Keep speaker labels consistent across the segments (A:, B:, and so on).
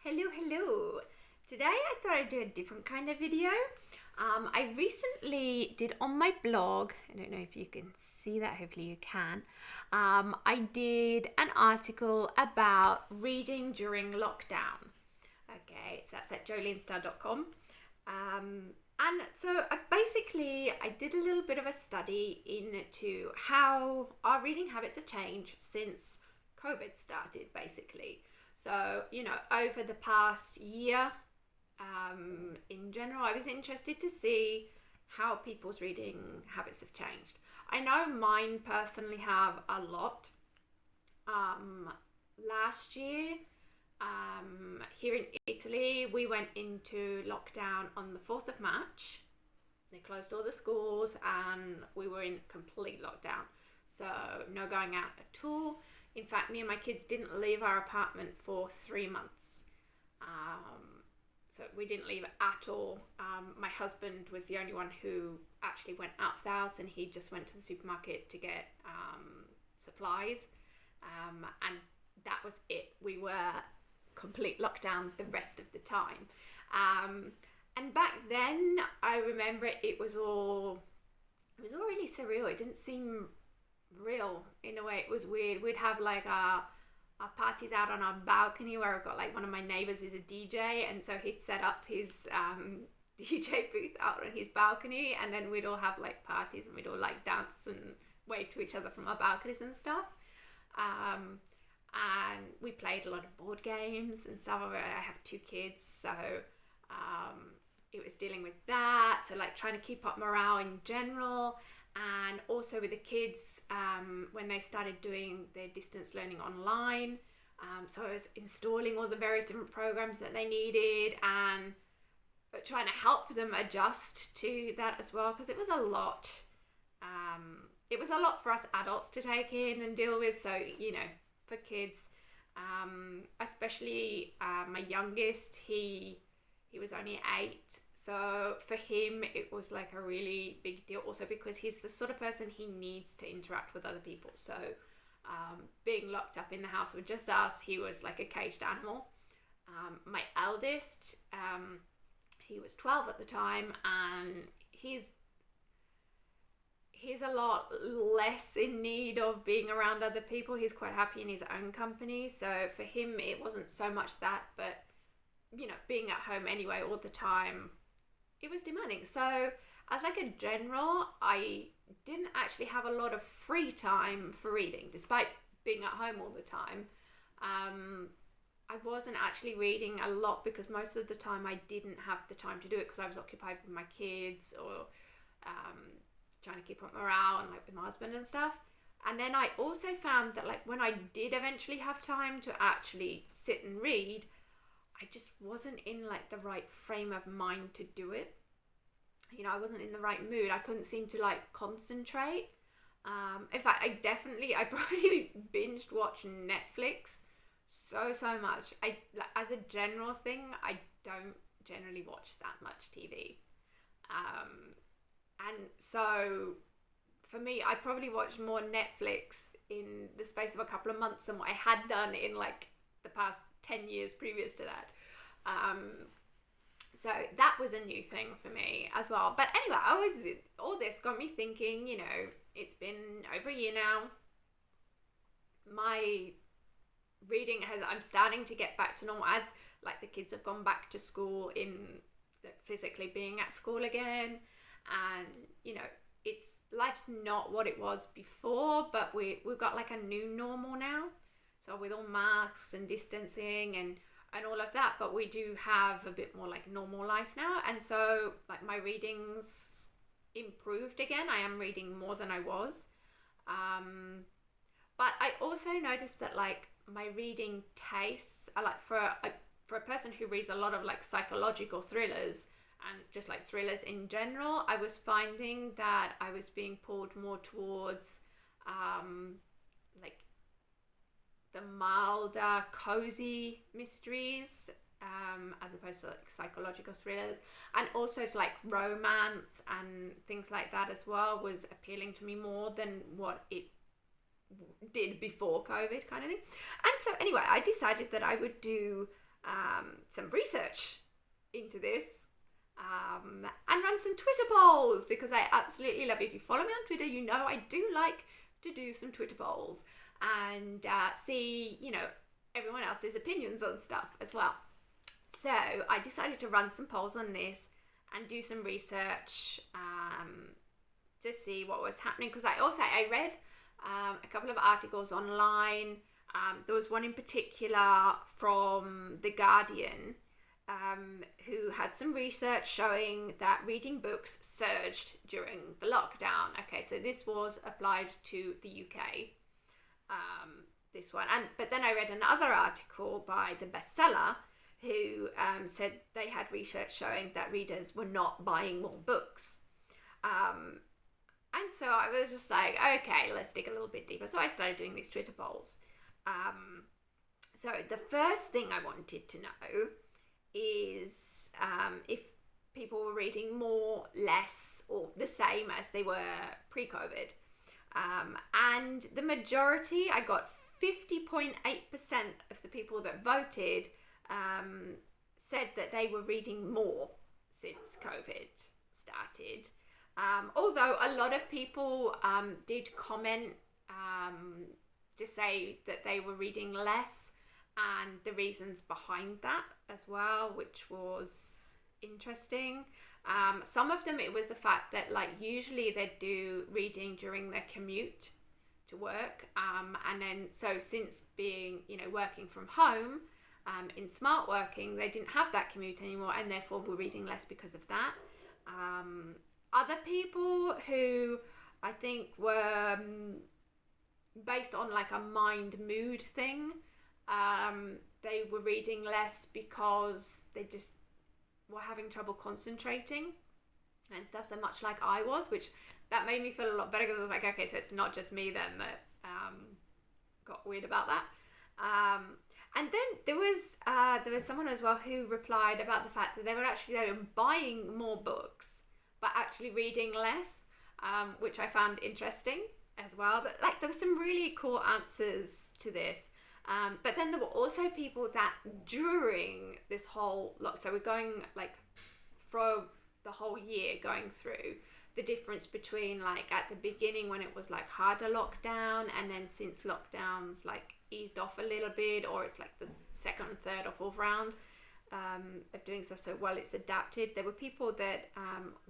A: Hello. Today I thought I'd do a different kind of video. I recently did on my blog, I don't know if you can see that, hopefully you can. I did an article about reading during lockdown. Okay, so that's at Linsdell.com. And so I did a little bit of a study into how our reading habits have changed since COVID started, basically. So, over the past year, in general, I was interested to see how people's reading habits have changed. I know mine personally have a lot. Last year, here in Italy, we went into lockdown on the 4th of March. They closed all the schools and we were in complete lockdown. So no going out at all. In fact, me and my kids didn't leave our apartment for 3 months. So we didn't leave at all. My husband was the only one who actually went out of the house, and he just went to the supermarket to get supplies. And that was it. We were complete lockdown the rest of the time. And back then, I remember it was all really surreal. It didn't seem real in a way. It was weird. We'd have like our parties out on our balcony, where I've got like one of my neighbors is a DJ, and so he'd set up his DJ booth out on his balcony, and then we'd all have like parties and we'd all like dance and wave to each other from our balconies and stuff. And we played a lot of board games and stuff. I have 2 kids, so it was dealing with that. So like trying to keep up morale in general. And also with the kids, when they started doing their distance learning online. So I was installing all the various different programs that they needed and trying to help them adjust to that as well, because it was a lot. It was a lot for us adults to take in and deal with. So, for kids, especially my youngest, he was only 8. So for him, it was like a really big deal also because he's the sort of person he needs to interact with other people. So being locked up in the house with just us, he was like a caged animal. My eldest, he was 12 at the time, and he's a lot less in need of being around other people. He's quite happy in his own company. So for him, it wasn't so much that, but, being at home anyway all the time, it was demanding. So as like a general, I didn't actually have a lot of free time for reading, despite being at home all the time. I wasn't actually reading a lot because most of the time I didn't have the time to do it because I was occupied with my kids or trying to keep up morale and like with my husband and stuff. And then I also found that like when I did eventually have time to actually sit and read, I just wasn't in like the right frame of mind to do it. I wasn't in the right mood. I couldn't seem to like concentrate. In fact, I probably binged watched Netflix so much. As a general thing, I don't generally watch that much TV. And so for me, I probably watched more Netflix in the space of a couple of months than what I had done in like the past 10 years previous to that. So that was a new thing for me as well. But anyway, all this got me thinking, it's been over a year now. My reading I'm starting to get back to normal as like the kids have gone back to school in physically being at school again. And, life's not what it was before, but we've got like a new normal now. So with all masks and distancing and all of that, but we do have a bit more like normal life now. And so like my readings improved again. I am reading more than I was. But I also noticed that like my reading tastes are like for a person who reads a lot of like psychological thrillers and just like thrillers in general, I was finding that I was being pulled more towards like the milder, cozy mysteries, as opposed to like psychological thrillers, and also to like romance and things like that as well was appealing to me more than what it did before COVID kind of thing. And so anyway, I decided that I would do some research into this, and run some Twitter polls, because I absolutely love it. If you follow me on Twitter, you know I do like to do some Twitter polls and see, everyone else's opinions on stuff as well. So I decided to run some polls on this and do some research to see what was happening, because I read a couple of articles online. There was one in particular from The Guardian, who had some research showing that reading books surged during the lockdown. Okay, so this was applied to the UK, this one. But then I read another article by The Bestseller, who said they had research showing that readers were not buying more books. And so I was just like, okay, let's dig a little bit deeper. So I started doing these Twitter polls. So the first thing I wanted to know is if people were reading more, less, or the same as they were pre-COVID. And the majority, I got 50.8% of the people that voted said that they were reading more since COVID started. Although a lot of people did comment to say that they were reading less, and the reasons behind that as well, which was interesting. Some of them, it was the fact that usually they'd do reading during their commute to work, and then so since being working from home in smart working, they didn't have that commute anymore, and therefore were reading less because of that. Other people who I think were based on a mind mood thing, they were reading less because they just were having trouble concentrating and stuff, so much like I was, which that made me feel a lot better, because I was like, okay, so it's not just me then that got weird about that. And then there was someone as well who replied about the fact that they were buying more books but actually reading less, which I found interesting as well. But there were some really cool answers to this. But then there were also people that during this whole so we're going for the whole year going through the difference between at the beginning when it was harder lockdown, and then since lockdowns eased off a little bit, or it's the second, third or fourth round of doing stuff. So while it's adapted, there were people that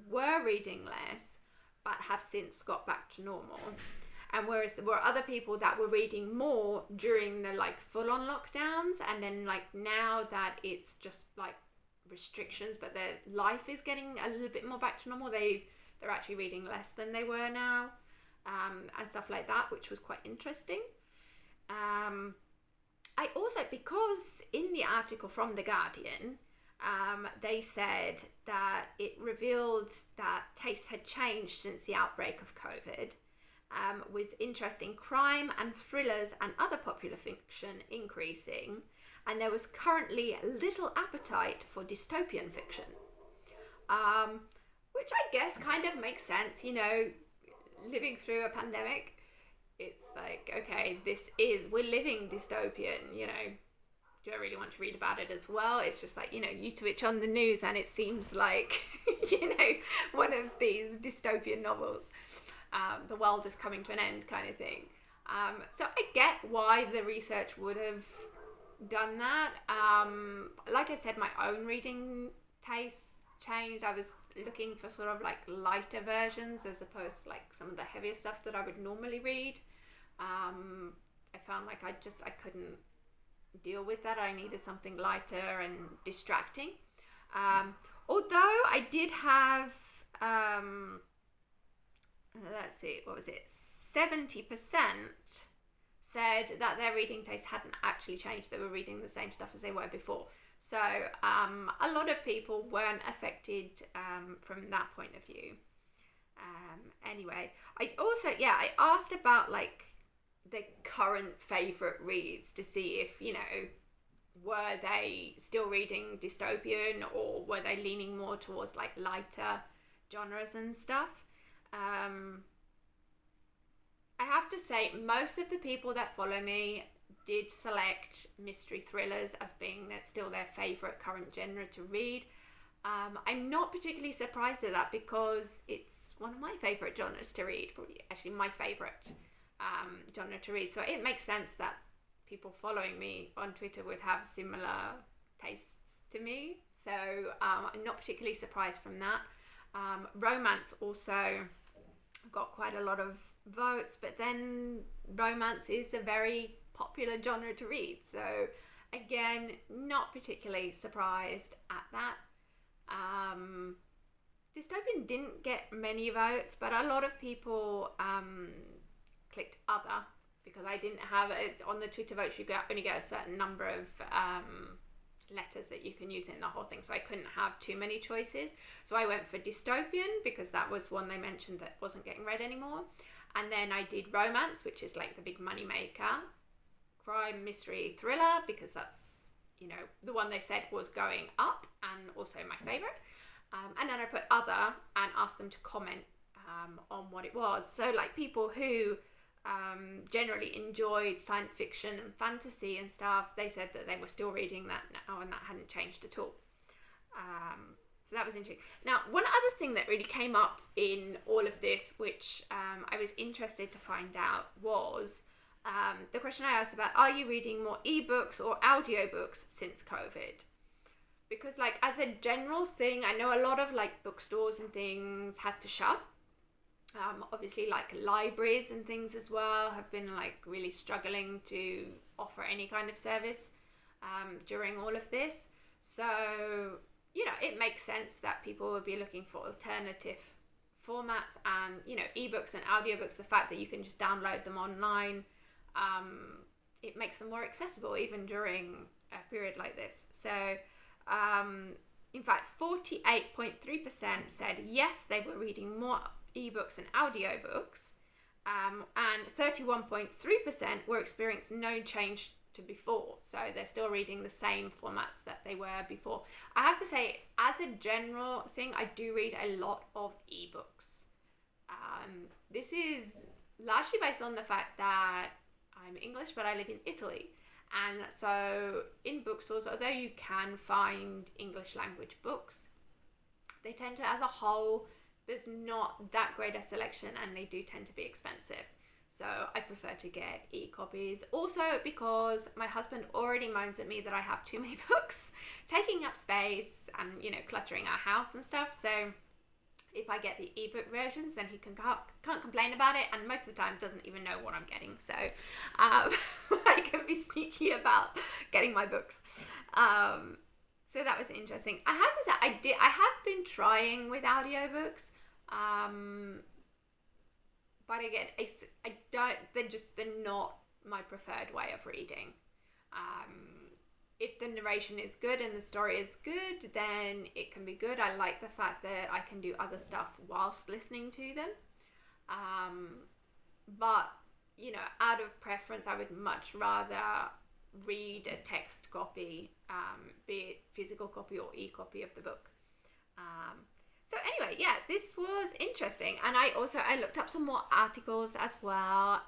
A: were reading less but have since got back to normal. And whereas there were other people that were reading more during the full-on lockdowns, and then now that it's just restrictions, but their life is getting a little bit more back to normal, they're actually reading less than they were now, and stuff like that, which was quite interesting. I also, because in the article from The Guardian, they said that it revealed that tastes had changed since the outbreak of COVID, with interest in crime and thrillers and other popular fiction increasing, and there was currently little appetite for dystopian fiction, which I guess kind of makes sense. Living through a pandemic, it's okay, we're living dystopian, do I really want to read about it as well? It's just you switch on the news and it seems like, one of these dystopian novels. The world is coming to an end kind of thing. So I get why the research would have done that. Like I said, my own reading taste changed. I was looking for sort of lighter versions as opposed to some of the heavier stuff that I would normally read. I found I couldn't deal with that. I needed something lighter and distracting. Although I did have let's see, what was it? 70% said that their reading taste hadn't actually changed. They were reading the same stuff as they were before. So a lot of people weren't affected from that point of view. Anyway, I asked about the current favourite reads to see if, were they still reading dystopian, or were they leaning more towards lighter genres and stuff. I have to say, most of the people that follow me did select mystery thrillers as being still their favourite current genre to read. I'm not particularly surprised at that because it's one of my favourite genres to read, probably actually my favourite genre to read. So it makes sense that people following me on Twitter would have similar tastes to me. So I'm not particularly surprised from that. Romance also got quite a lot of votes, but then romance is a very popular genre to read. So again, not particularly surprised at that. Dystopian didn't get many votes, but a lot of people clicked other because I didn't have it on the Twitter votes. You only get a certain number of letters that you can use in the whole thing, so I couldn't have too many choices. So I went for dystopian because that was one they mentioned that wasn't getting read anymore. And then I did romance, which is like the big money maker. Crime, mystery, thriller, because that's, the one they said was going up and also my favourite. And then I put other and asked them to comment on what it was. So like people who generally enjoy science fiction and fantasy and stuff, they said that they were still reading that now and that hadn't changed at all. So that was interesting. Now, one other thing that really came up in all of this, which I was interested to find out, was the question I asked about, are you reading more ebooks or audiobooks since COVID? Because like as a general thing, I know a lot of like bookstores and things had to shut. Obviously like libraries and things as well have been like really struggling to offer any kind of service during all of this. So, it makes sense that people would be looking for alternative formats and, ebooks and audiobooks, the fact that you can just download them online, it makes them more accessible even during a period like this. So, in fact, 48.3% said yes, they were reading more ebooks and audiobooks, and 31.3% were experiencing no change to before. So they're still reading the same formats that they were before. I have to say, as a general thing, I do read a lot of ebooks. This is largely based on the fact that I'm English, but I live in Italy. And so in bookstores, although you can find English language books, they tend to, as a whole, there's not that great a selection and they do tend to be expensive. So I prefer to get e-copies. Also because my husband already moans at me that I have too many books taking up space and, cluttering our house and stuff. So if I get the ebook versions, then he can't complain about it, and most of the time doesn't even know what I'm getting. So I can be sneaky about getting my books. So that was interesting. I have to say, I have been trying with audiobooks, but again, they're not my preferred way of reading. If the narration is good and the story is good, then it can be good. I like the fact that I can do other stuff whilst listening to them. But, out of preference, I would much rather read a text copy, be it physical copy or e-copy of the book. So anyway, yeah, this was interesting. And I looked up some more articles as well.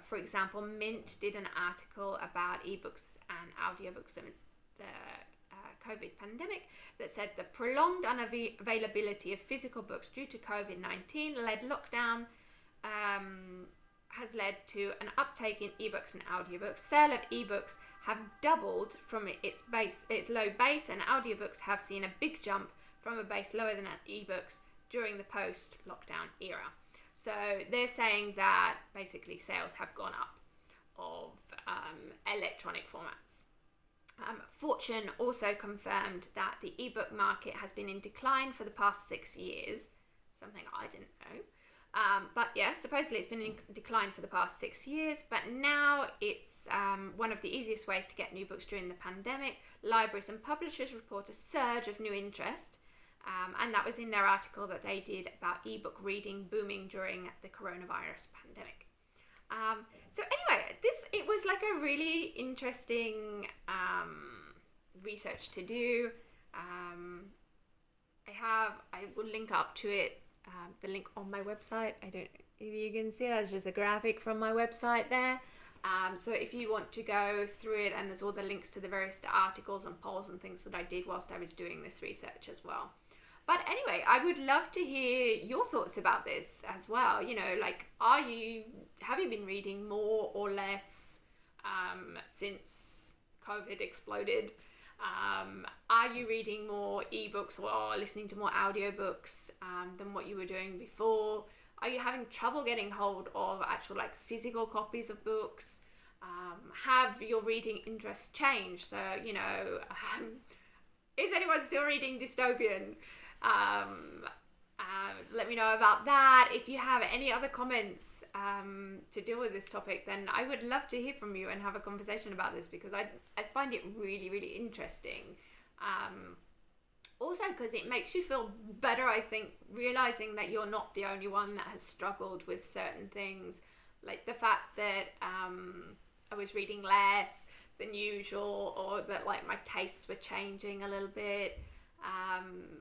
A: For example, Mint did an article about ebooks and audiobooks amidst the COVID pandemic that said the prolonged unavailability of physical books due to COVID-19 lockdown has led to an uptake in ebooks and audiobooks. Sale of ebooks have doubled from its low base, and audiobooks have seen a big jump from a base lower than ebooks during the post-lockdown era. So they're saying that basically sales have gone up of electronic formats. Fortune also confirmed that the ebook market has been in decline for the past 6 years, something I didn't know. But yeah, supposedly it's been in decline for the past 6 years, but now it's one of the easiest ways to get new books during the pandemic. Libraries and publishers report a surge of new interest, and that was in their article that they did about ebook reading booming during the coronavirus pandemic. So anyway, it was like a really interesting research to do. I will link up to it, the link on my website. I don't know if you can see, that's just a graphic from my website there. So if you want to go through it, and there's all the links to the various articles and polls and things that I did whilst I was doing this research as well. But anyway, I would love to hear your thoughts about this as well. You know, like, have you been reading more or less since COVID exploded? Are you reading more ebooks or listening to more audiobooks than what you were doing before? Are you having trouble getting hold of actual like physical copies of books? Have your reading interests changed? So, you know, is anyone still reading dystopian? Let me know about that. If you have any other comments to deal with this topic, then I would love to hear from you and have a conversation about this, because I find it really, really interesting. Also, because it makes you feel better, I think, realizing that you're not the only one that has struggled with certain things, like the fact that I was reading less than usual, or that like my tastes were changing a little bit.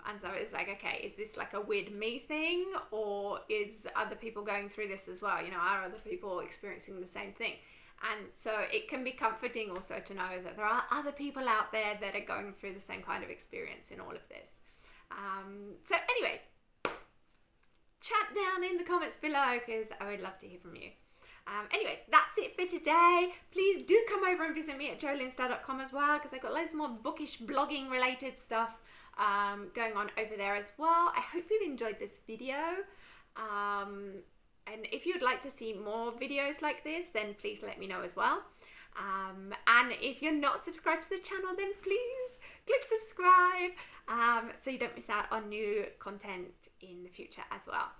A: And so it's like, okay, is this like a weird me thing, or is other people going through this as well? You know, are other people experiencing the same thing? And so it can be comforting also to know that there are other people out there that are going through the same kind of experience in all of this. So anyway, chat down in the comments below, because I would love to hear from you. Anyway, that's it for today. Please do come over and visit me at joelinsdell.com as well, because I've got loads more bookish blogging related stuff going on over there as well. I hope you've enjoyed this video. And if you'd like to see more videos like this, then please let me know as well. And if you're not subscribed to the channel, then please click subscribe so you don't miss out on new content in the future as well.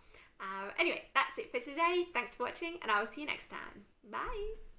A: Anyway, that's it for today. Thanks for watching, and I will see you next time. Bye.